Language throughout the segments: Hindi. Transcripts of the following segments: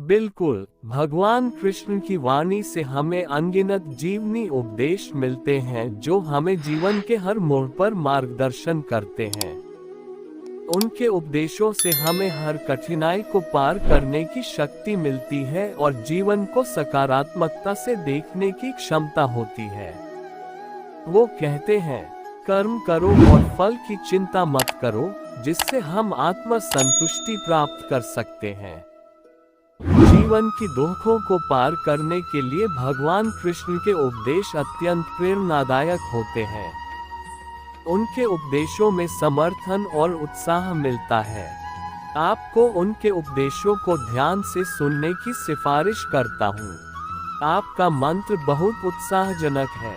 बिल्कुल, भगवान कृष्ण की वाणी से हमें अनगिनत जीवनी उपदेश मिलते हैं जो हमें जीवन के हर मोड़ पर मार्गदर्शन करते हैं। उनके उपदेशों से हमें हर कठिनाई को पार करने की शक्ति मिलती है और जीवन को सकारात्मकता से देखने की क्षमता होती है। वो कहते हैं, कर्म करो और फल की चिंता मत करो, जिससे हम आत्म संतुष्टि प्राप्त कर सकते हैं। जीवन की दुखों को पार करने के लिए भगवान कृष्ण के उपदेश अत्यंत प्रेरणादायक होते हैं। उनके उपदेशों में समर्थन और उत्साह मिलता है। आपको उनके उपदेशों को ध्यान से सुनने की सिफारिश करता हूँ। आपका मंत्र बहुत उत्साहजनक है।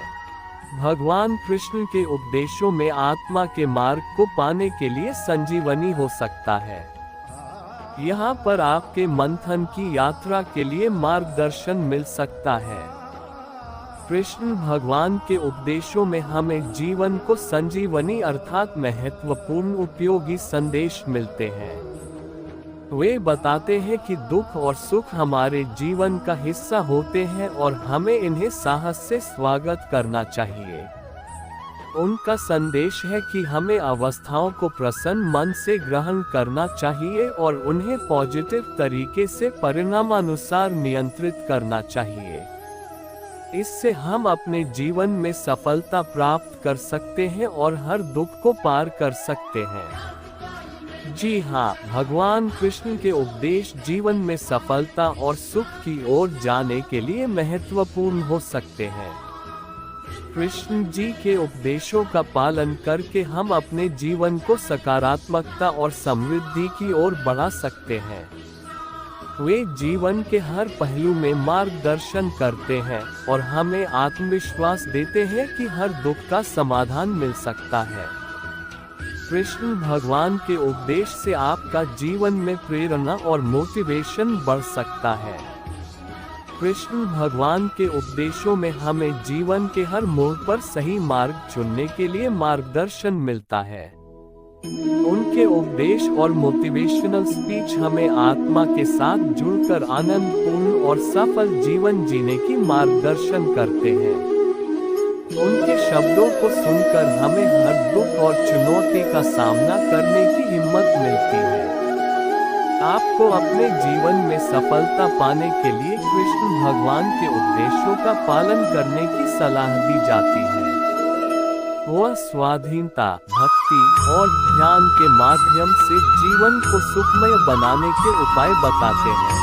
भगवान कृष्ण के उपदेशों में आत्मा के मार्ग को पाने के लिए संजीवनी हो सकता है। यहाँ पर आपके मंथन की यात्रा के लिए मार्गदर्शन मिल सकता है। कृष्ण भगवान के उपदेशों में हमें जीवन को संजीवनी अर्थात महत्वपूर्ण उपयोगी संदेश मिलते हैं। वे बताते हैं कि दुख और सुख हमारे जीवन का हिस्सा होते हैं और हमें इन्हें साहस से स्वागत करना चाहिए। उनका संदेश है कि हमें अवस्थाओं को प्रसन्न मन से ग्रहण करना चाहिए और उन्हें पॉजिटिव तरीके से परिणामानुसार नियंत्रित करना चाहिए। इससे हम अपने जीवन में सफलता प्राप्त कर सकते हैं और हर दुख को पार कर सकते हैं। जी हाँ, भगवान कृष्ण के उपदेश जीवन में सफलता और सुख की ओर जाने के लिए महत्वपूर्ण हो सकते हैं। कृष्ण जी के उपदेशों का पालन करके हम अपने जीवन को सकारात्मकता और समृद्धि की ओर बढ़ा सकते हैं। वे जीवन के हर पहलू में मार्गदर्शन करते हैं और हमें आत्मविश्वास देते हैं कि हर दुख का समाधान मिल सकता है। कृष्ण भगवान के उपदेश से आपका जीवन में प्रेरणा और मोटिवेशन बढ़ सकता है। कृष्ण भगवान के उपदेशों में हमें जीवन के हर मोड़ पर सही मार्ग चुनने के लिए मार्गदर्शन मिलता है। उनके उपदेश और मोटिवेशनल स्पीच हमें आत्मा के साथ जुड़कर आनंदपूर्ण और सफल जीवन जीने की मार्गदर्शन करते हैं। उनके शब्दों को सुनकर हमें हर दुख और चुनौती का सामना करने की हिम्मत मिलती है। आपको अपने जीवन में सफलता पाने के लिए कृष्ण भगवान के उपदेशों का पालन करने की सलाह दी जाती है। वह स्वाधीनता, भक्ति और ध्यान के माध्यम से जीवन को सुखमय बनाने के उपाय बताते हैं।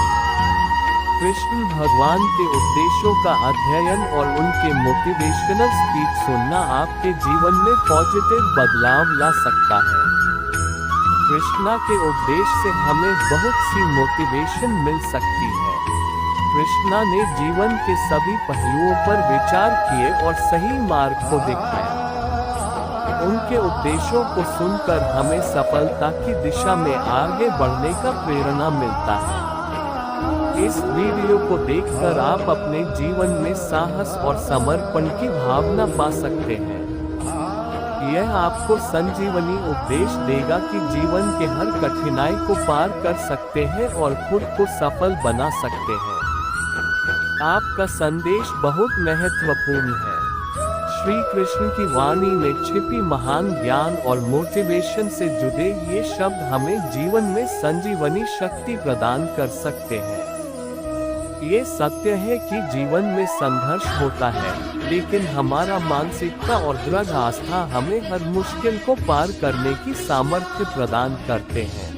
कृष्ण भगवान के उपदेशों का अध्ययन और उनके मोटिवेशनल स्पीच सुनना आपके जीवन में पॉजिटिव बदलाव ला सकता है। कृष्णा के उपदेश से हमें बहुत सी मोटिवेशन मिल सकती है। कृष्णा ने जीवन के सभी पहलुओं पर विचार किए और सही मार्ग को दिखाया। उनके उपदेशों को सुनकर हमें सफलता की दिशा में आगे बढ़ने का प्रेरणा मिलता है। इस वीडियो को देखकर आप अपने जीवन में साहस और समर्पण की भावना पा सकते हैं। यह आपको संजीवनी उपदेश देगा कि जीवन के हर कठिनाई को पार कर सकते हैं और खुद को सफल बना सकते हैं। आपका संदेश बहुत महत्वपूर्ण है। श्री कृष्ण की वाणी में छिपी महान ज्ञान और मोटिवेशन से जुड़े ये शब्द हमें जीवन में संजीवनी शक्ति प्रदान कर सकते हैं। ये सत्य है कि जीवन में संघर्ष होता है, लेकिन हमारा मानसिकता और दृढ़ आस्था हमें हर मुश्किल को पार करने की सामर्थ्य प्रदान करते हैं।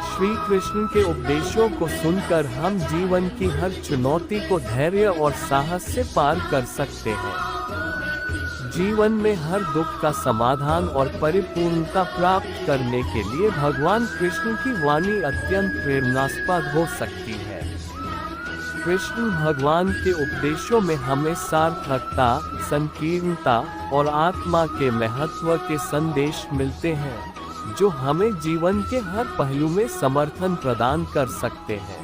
श्री कृष्ण के उपदेशों को सुनकर हम जीवन की हर चुनौती को धैर्य और साहस से पार कर सकते हैं। जीवन में हर दुख का समाधान और परिपूर्णता प्राप्त करने के लिए भगवान कृष्ण की वाणी अत्यंत प्रेरणास्पद हो सकती है। कृष्ण भगवान के उपदेशों में हमें सार्थकता, संकीर्णता और आत्मा के महत्व के संदेश मिलते हैं, जो हमें जीवन के हर पहलू में समर्थन प्रदान कर सकते हैं।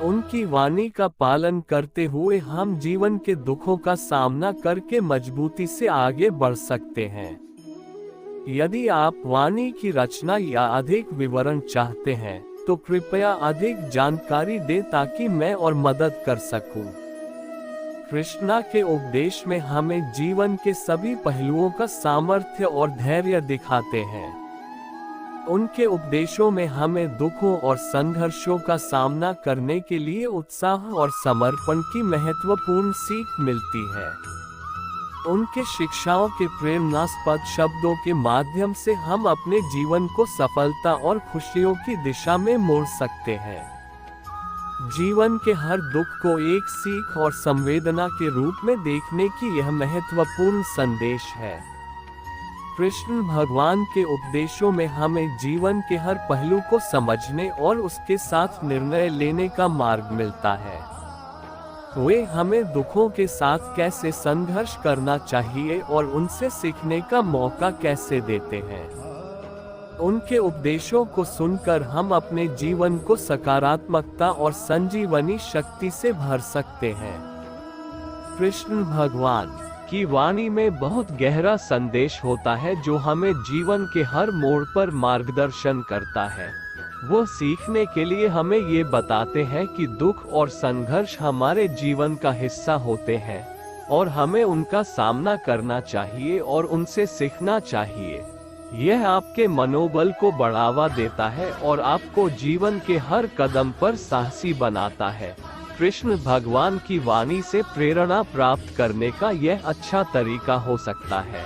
उनकी वाणी का पालन करते हुए हम जीवन के दुखों का सामना करके मजबूती से आगे बढ़ सकते हैं। यदि आप वाणी की रचना या अधिक विवरण चाहते हैं, तो कृपया अधिक जानकारी दें ताकि मैं और मदद कर सकूं। कृष्णा के उपदेश में हमें जीवन के सभी पहलुओं का सामर्थ्य और धैर्य दिखाते हैं। उनके उपदेशों में हमें दुखों और संघर्षों का सामना करने के लिए उत्साह और समर्पण की महत्वपूर्ण सीख मिलती है। उनके शिक्षाओं के प्रेरणास्पद शब्दों के माध्यम से हम अपने जीवन को सफलता और खुशियों की दिशा में मोड़ सकते हैं। जीवन के हर दुख को एक सीख और संवेदना के रूप में देखने की यह महत्वपूर्ण संदेश है। कृष्ण भगवान के उपदेशों में हमें जीवन के हर पहलू को समझने और उसके साथ निर्णय लेने का मार्ग मिलता है। वे हमें दुखों के साथ कैसे संघर्ष करना चाहिए और उनसे सीखने का मौका कैसे देते हैं। उनके उपदेशों को सुनकर हम अपने जीवन को सकारात्मकता और संजीवनी शक्ति से भर सकते हैं। कृष्ण भगवान की वाणी में बहुत गहरा संदेश होता है जो हमें जीवन के हर मोड़ पर मार्गदर्शन करता है। वो सीखने के लिए हमें ये बताते हैं कि दुख और संघर्ष हमारे जीवन का हिस्सा होते हैं और हमें उनका सामना करना चाहिए और उनसे सीखना चाहिए। यह आपके मनोबल को बढ़ावा देता है और आपको जीवन के हर कदम पर साहसी बनाता है। कृष्ण भगवान की वाणी से प्रेरणा प्राप्त करने का यह अच्छा तरीका हो सकता है।